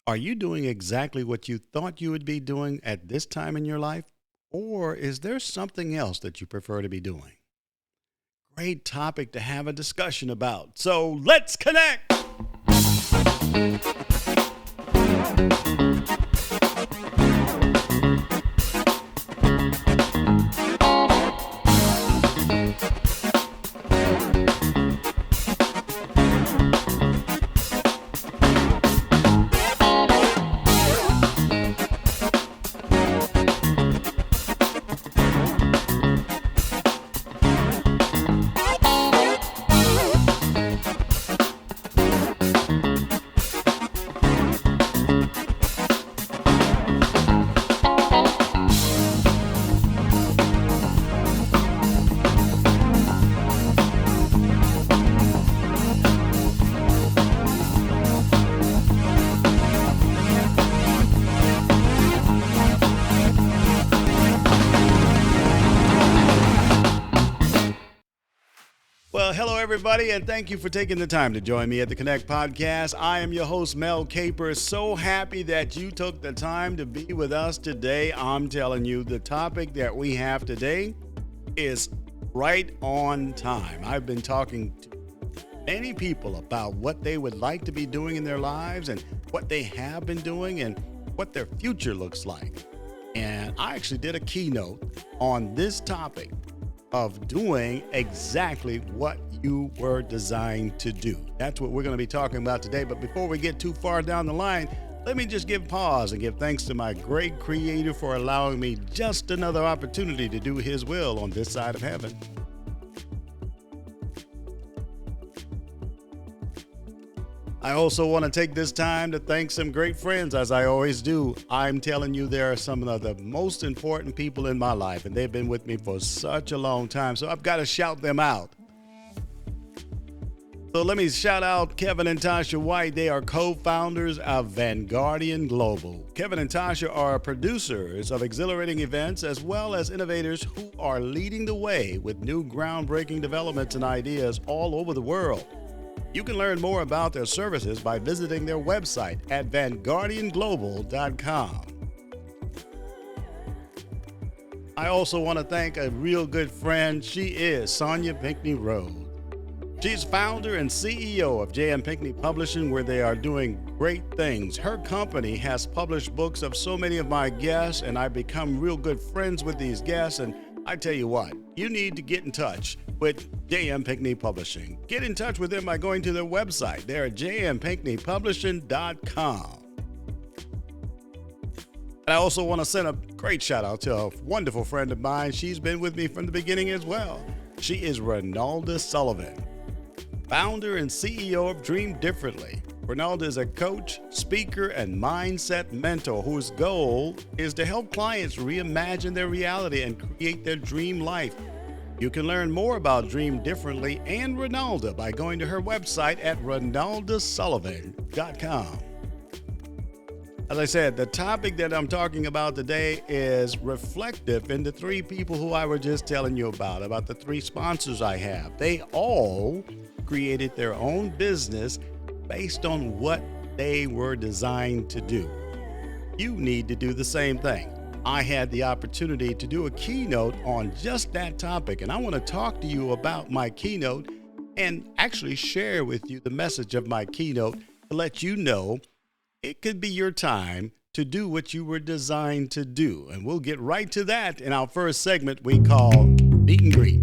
Are you doing exactly what you thought you would be doing at this time in your life? Or is there something else that you prefer to be doing? Great topic to have a discussion about. So let's connect. Well, hello, everybody, and thank you for taking the time to join me at the Connect Podcast. I am your host, Mel Caper. So happy that you took the time to be with us today. I'm telling you, the topic that we have today is right on time. I've been talking to many people about what they would like to be doing in their lives and what they have been doing and what their future looks like. And I actually did a keynote on this topic of doing exactly what you were designed to do. That's what we're going to be talking about today. But before we get too far down the line, let me just give pause and give thanks to my great creator for allowing me just another opportunity to do his will on this side of heaven. I also want to take this time to thank some great friends, as I always do. I'm telling you, there are some of the most important people in my life, and they've been with me for such a long time, so I've got to shout them out. So let me shout out Kevin and Tasha White. They are co-founders of Vanguardian Global. Kevin and Tasha are producers of exhilarating events as well as innovators who are leading the way with new groundbreaking developments and ideas all over the world. You can learn more about their services by visiting their website at vanguardianglobal.com. I also want to thank a real good friend. She is Sonia Pinckney Rhodes. She's founder and CEO of J.M. Pinckney Publishing, where they are doing great things. Her company has published books of so many of my guests, and I've become real good friends with these guests. And I tell you what, you need to get in touch with J.M. Pinckney Publishing. Get in touch with them by going to their website. They're at jmpinckneypublishing.com. And I also want to send a great shout out to a wonderful friend of mine. She's been with me from the beginning as well. She is Renalda Sullivan, founder and CEO of Dream Differently. Renalda is a coach, speaker, and mindset mentor whose goal is to help clients reimagine their reality and create their dream life. You can learn more about Dream Differently and Renalda by going to her website at renaldasullivan.com. As I said, the topic that I'm talking about today is reflective in the three people who I was just telling you about the three sponsors I have. They all created their own business based on what they were designed to do. You need to do the same thing. I had the opportunity to do a keynote on just that topic, and I want to talk to you about my keynote and actually share with you the message of my keynote to let you know it could be your time to do what you were designed to do. And we'll get right to that in our first segment we call Meet and Greet.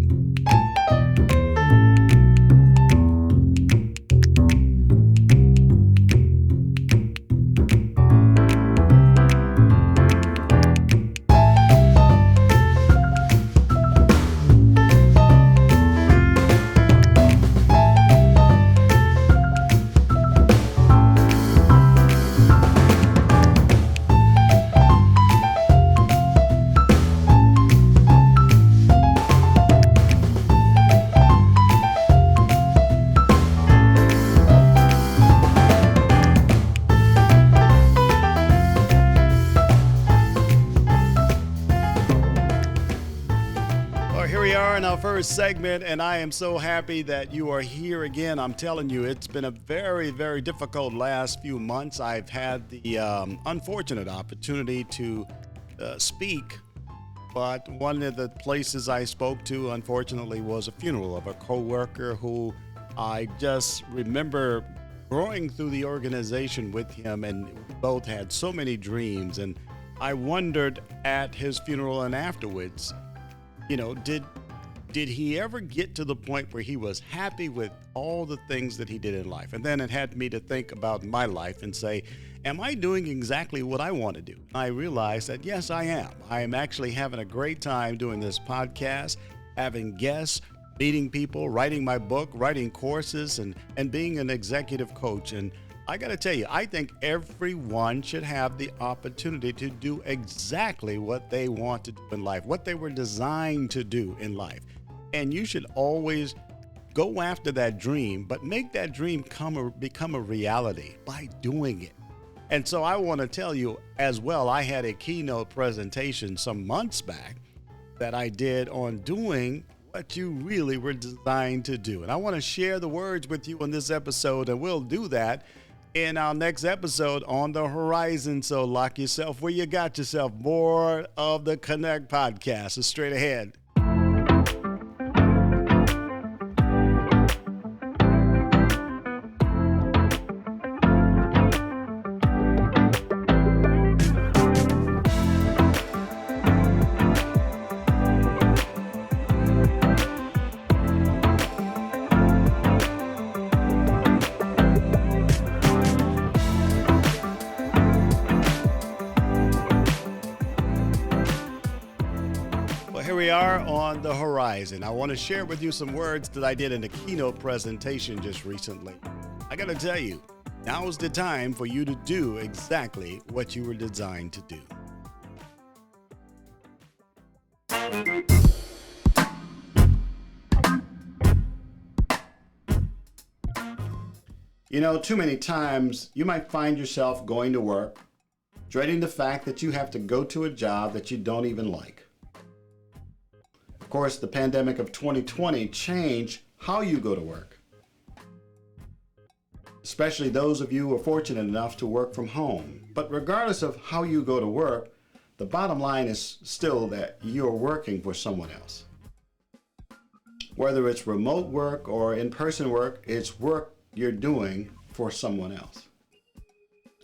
our first segment, and I am so happy that you are here again. I'm telling you, it's been a very, very difficult last few months. I've had the unfortunate opportunity to speak, but one of the places I spoke to, unfortunately, was a funeral of a coworker who I just remember growing through the organization with him, and we both had so many dreams. And I wondered at his funeral and afterwards, did he ever get to the point where he was happy with all the things that he did in life? And then it had me to think about my life and say, am I doing exactly what I want to do? I realized that yes, I am. I am actually having a great time doing this podcast, having guests, meeting people, writing my book, writing courses, and being an executive coach. And I got to tell you, I think everyone should have the opportunity to do exactly what they want to do in life, what they were designed to do in life. And you should always go after that dream, but make that dream become a reality by doing it. And so I want to tell you as well, I had a keynote presentation some months back that I did on doing what you really were designed to do. And I want to share the words with you on this episode, and we'll do that in our next episode on the horizon. So lock yourself where you got yourself. More of the Connect podcast is straight ahead. We are on the horizon. I want to share with you some words that I did in a keynote presentation just recently. I got to tell you, now is the time for you to do exactly what you were designed to do. Too many times you might find yourself going to work, dreading the fact that you have to go to a job that you don't even like. Of course, the pandemic of 2020 changed how you go to work, especially those of you who are fortunate enough to work from home. But regardless of how you go to work, the bottom line is still that you're working for someone else. Whether it's remote work or in-person work, it's work you're doing for someone else.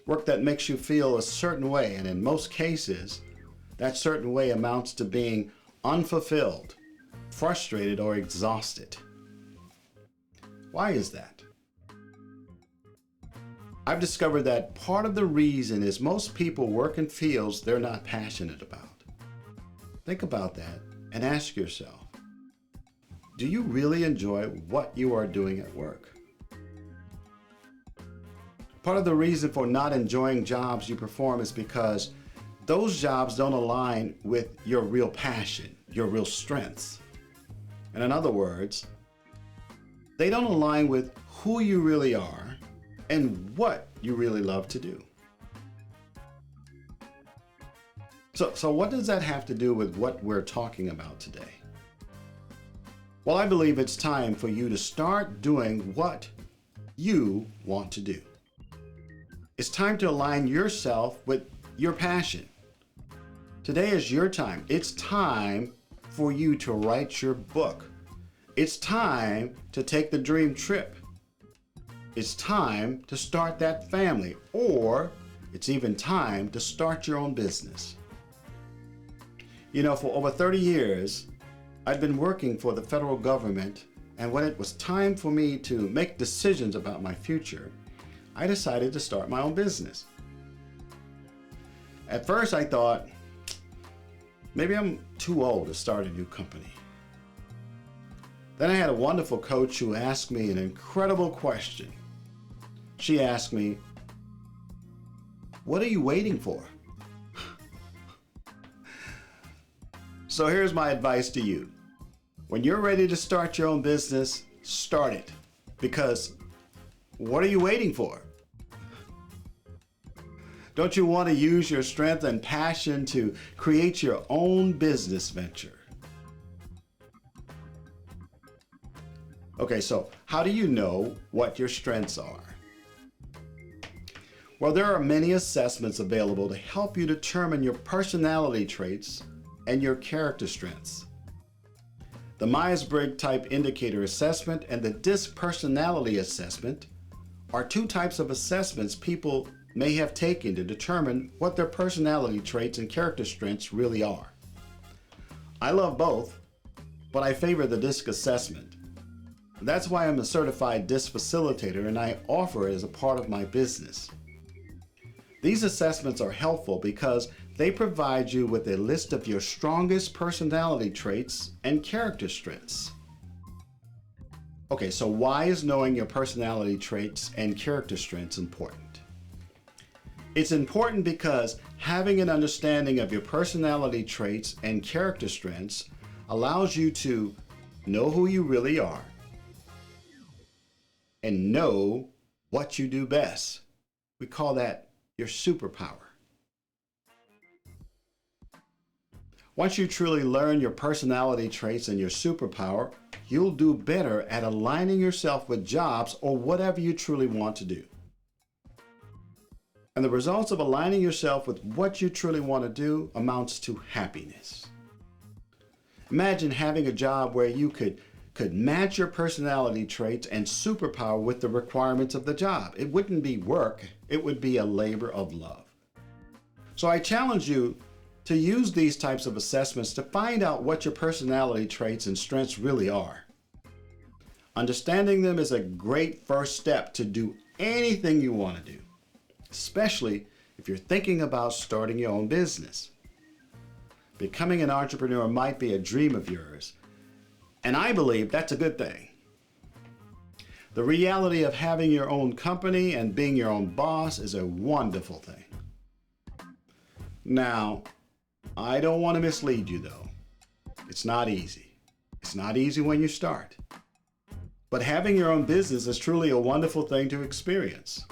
Work that makes you feel a certain way, and in most cases, that certain way amounts to being unfulfilled, frustrated, or exhausted. Why is that? I've discovered that part of the reason is most people work in fields they're not passionate about. Think about that and ask yourself, do you really enjoy what you are doing at work? Part of the reason for not enjoying jobs you perform is because those jobs don't align with your real passion, your real strengths. And in other words, they don't align with who you really are and what you really love to do. So what does that have to do with what we're talking about today? Well, I believe it's time for you to start doing what you want to do. It's time to align yourself with your passion. Today is your time. It's time for you to write your book. It's time to take the dream trip. It's time to start that family, or it's even time to start your own business. For over 30 years, I'd been working for the federal government, and when it was time for me to make decisions about my future, I decided to start my own business. At first, I thought, maybe I'm too old to start a new company. Then I had a wonderful coach who asked me an incredible question. She asked me, "What are you waiting for?" So here's my advice to you. When you're ready to start your own business, start it. Because what are you waiting for? Don't you want to use your strength and passion to create your own business venture? Okay, so how do you know what your strengths are? Well, there are many assessments available to help you determine your personality traits and your character strengths. The Myers-Briggs Type Indicator Assessment and the DISC Personality Assessment are two types of assessments people may have taken to determine what their personality traits and character strengths really are. I love both, but I favor the DISC assessment. That's why I'm a certified DISC facilitator and I offer it as a part of my business. These assessments are helpful because they provide you with a list of your strongest personality traits and character strengths. Okay, so why is knowing your personality traits and character strengths important? It's important because having an understanding of your personality traits and character strengths allows you to know who you really are and know what you do best. We call that your superpower. Once you truly learn your personality traits and your superpower, you'll do better at aligning yourself with jobs or whatever you truly want to do. And the results of aligning yourself with what you truly want to do amounts to happiness. Imagine having a job where you could match your personality traits and superpower with the requirements of the job. It wouldn't be work, it would be a labor of love. So I challenge you to use these types of assessments to find out what your personality traits and strengths really are. Understanding them is a great first step to do anything you want to do, especially if you're thinking about starting your own business. Becoming an entrepreneur might be a dream of yours, and I believe that's a good thing. The reality of having your own company and being your own boss is a wonderful thing. Now, I don't want to mislead you though. It's not easy. It's not easy when you start. But having your own business is truly a wonderful thing to experience.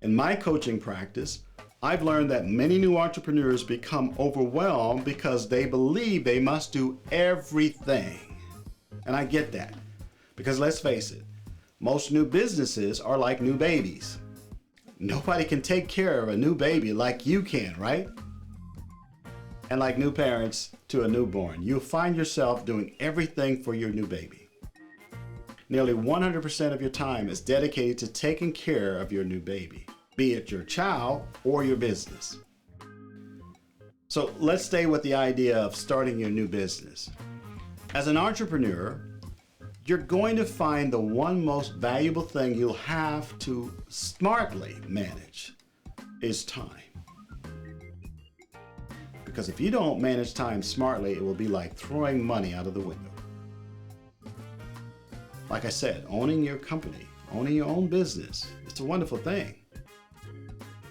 In my coaching practice, I've learned that many new entrepreneurs become overwhelmed because they believe they must do everything. And I get that, because let's face it, most new businesses are like new babies. Nobody can take care of a new baby like you can, right? And like new parents to a newborn, you'll find yourself doing everything for your new baby. Nearly 100% of your time is dedicated to taking care of your new baby, be it your child or your business. So let's stay with the idea of starting your new business. As an entrepreneur, you're going to find the one most valuable thing you'll have to smartly manage is time. Because if you don't manage time smartly, it will be like throwing money out of the window. Like I said, owning your company, owning your own business, it's a wonderful thing.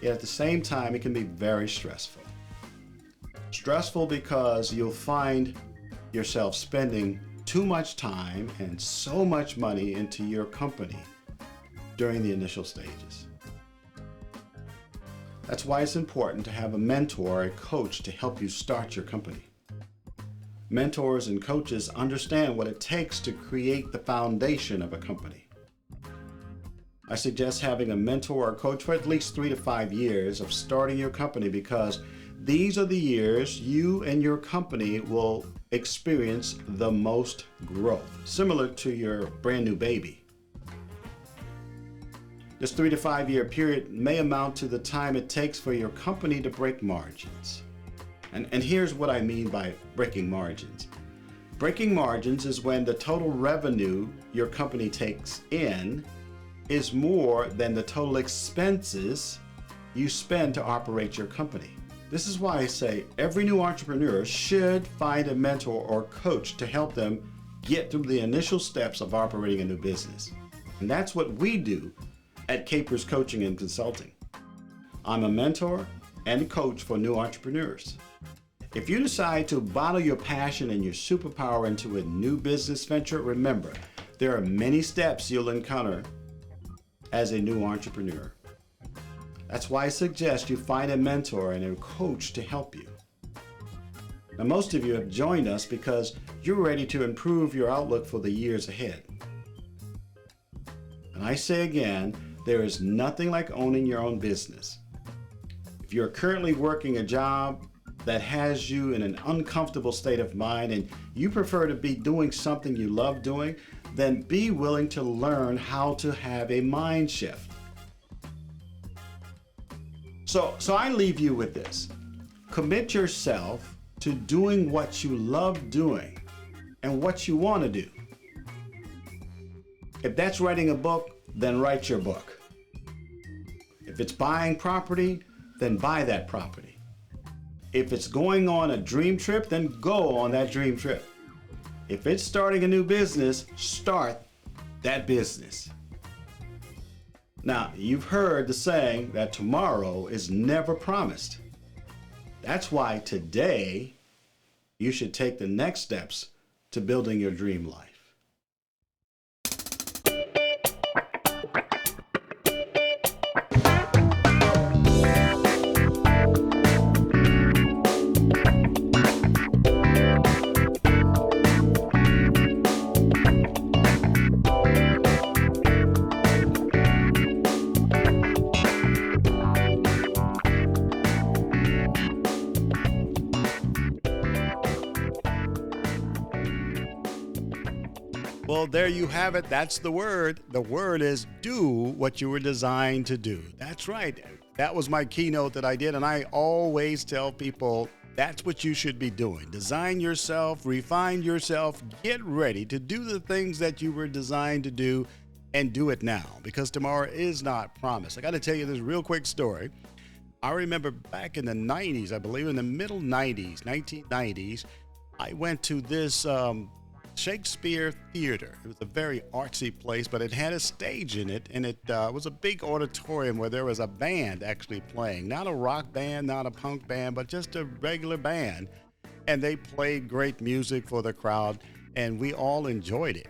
Yet at the same time, it can be very stressful. Stressful because you'll find yourself spending too much time and so much money into your company during the initial stages. That's why it's important to have a mentor or a coach to help you start your company. Mentors and coaches understand what it takes to create the foundation of a company. I suggest having a mentor or coach for at least 3 to 5 years of starting your company because these are the years you and your company will experience the most growth, similar to your brand new baby. This 3 to 5 year period may amount to the time it takes for your company to break margins. And here's what I mean by breaking margins. Breaking margins is when the total revenue your company takes in is more than the total expenses you spend to operate your company. This is why I say every new entrepreneur should find a mentor or coach to help them get through the initial steps of operating a new business. And that's what we do at Capers Coaching and Consulting. I'm a mentor and coach for new entrepreneurs. If you decide to bottle your passion and your superpower into a new business venture, remember, there are many steps you'll encounter as a new entrepreneur. That's why I suggest you find a mentor and a coach to help you. Now, most of you have joined us because you're ready to improve your outlook for the years ahead. And I say again, there is nothing like owning your own business. If you're currently working a job that has you in an uncomfortable state of mind and you prefer to be doing something you love doing, then be willing to learn how to have a mind shift. So I leave you with this. Commit yourself to doing what you love doing and what you want to do. If that's writing a book, then write your book. If it's buying property, then buy that property. If it's going on a dream trip, then go on that dream trip. If it's starting a new business, start that business. Now, you've heard the saying that tomorrow is never promised. That's why today you should take the next steps to building your dream life. Well, there you have it. That's the word. The word is do what you were designed to do. That's right. That was my keynote that I did. And I always tell people that's what you should be doing. Design yourself, refine yourself, get ready to do the things that you were designed to do and do it now because tomorrow is not promised. I got to tell you this real quick story. I remember back in the 90s, I believe in the middle 90s, 1990s, I went to this Shakespeare Theater. It was a very artsy place, but it had a stage in it, and it was a big auditorium where there was a band actually playing. Not a rock band, not a punk band, but just a regular band. And they played great music for the crowd, and we all enjoyed it.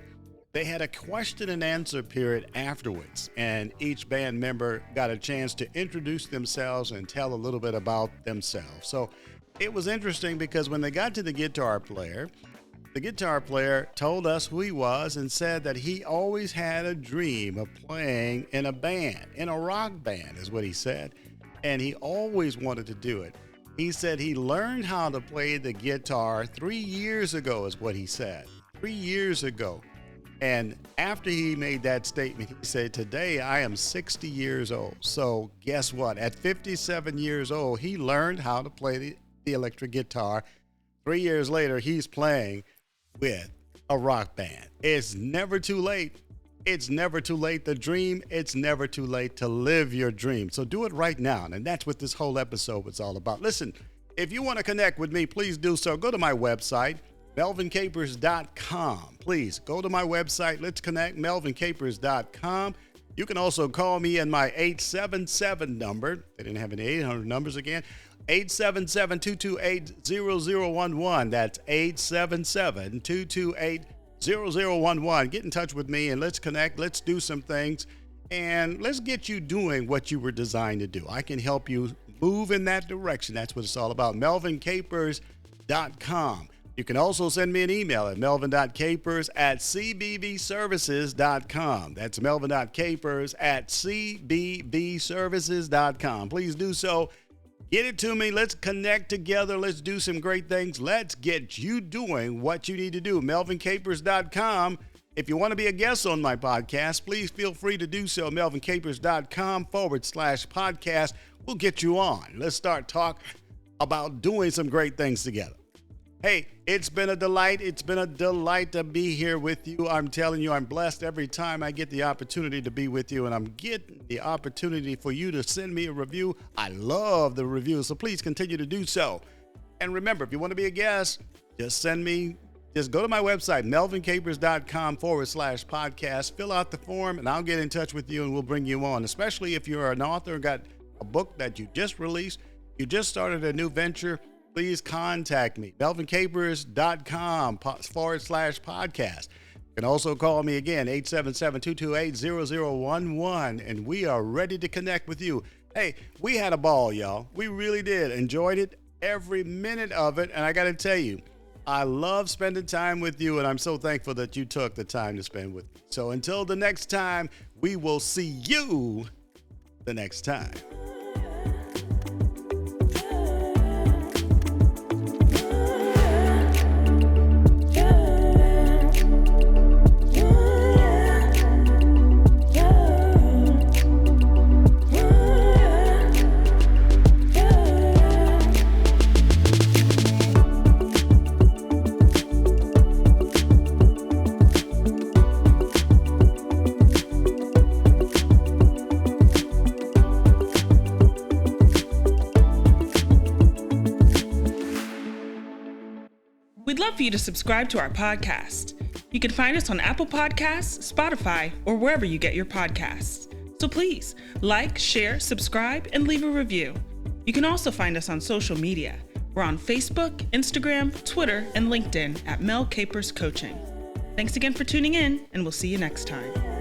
They had a question and answer period afterwards, and each band member got a chance to introduce themselves and tell a little bit about themselves. So it was interesting because when they got to the guitar player told us who he was and said that he always had a dream of playing in a band, in a rock band is what he said, and he always wanted to do it. He said he learned how to play the guitar 3 years ago is what he said, 3 years ago. And after he made that statement, he said, today I am 60 years old. So guess what? At 57 years old, he learned how to play the electric guitar. 3 years later, he's playing with a rock band. It's never too late. It's never too late to dream. It's never too late to live your dream. So do it right now. And that's what this whole episode was all about. Listen, if you want to connect with me, please do so. Go to my website, melvincapers.com. Please go to my website. Let's connect, melvincapers.com. You can also call me in my 877 number. They didn't have any 800 numbers again. 877-228-0011. That's 877-228-0011. Get in touch with me and let's connect. Let's do some things and let's get you doing what you were designed to do. I can help you move in that direction. That's what it's all about. melvincapers.com. You can also send me an email at melvin.capers@cbbservices.com. That's melvin.capers@cbbservices.com. Please do so. Get it to me. Let's connect together. Let's do some great things. Let's get you doing what you need to do. melvincapers.com. If you want to be a guest on my podcast, please feel free to do so. melvincapers.com/podcast. We'll get you on. Let's start talking about doing some great things together. Hey, it's been a delight. It's been a delight to be here with you. I'm telling you, I'm blessed every time I get the opportunity to be with you, and I'm getting the opportunity for you to send me a review. I love the reviews, so please continue to do so. And remember, if you want to be a guest, just go to my website, melvincapers.com/podcast, fill out the form, and I'll get in touch with you, and we'll bring you on, especially if you're an author and got a book that you just released, you just started a new venture. Please contact me, melvincapers.com/podcast. You can also call me again, 877-228-0011, and we are ready to connect with you. Hey, we had a ball, y'all. We really did. Enjoyed it, every minute of it, and I got to tell you, I love spending time with you, and I'm so thankful that you took the time to spend with me. So until the next time, We will see you the next time. We'd love for you to subscribe to our podcast. You can find us on Apple Podcasts, Spotify, or wherever you get your podcasts. So please like, share, subscribe, and leave a review. You can also find us on social media. We're on Facebook, Instagram, Twitter, and LinkedIn at Mel Capers Coaching. Thanks again for tuning in, and we'll see you next time.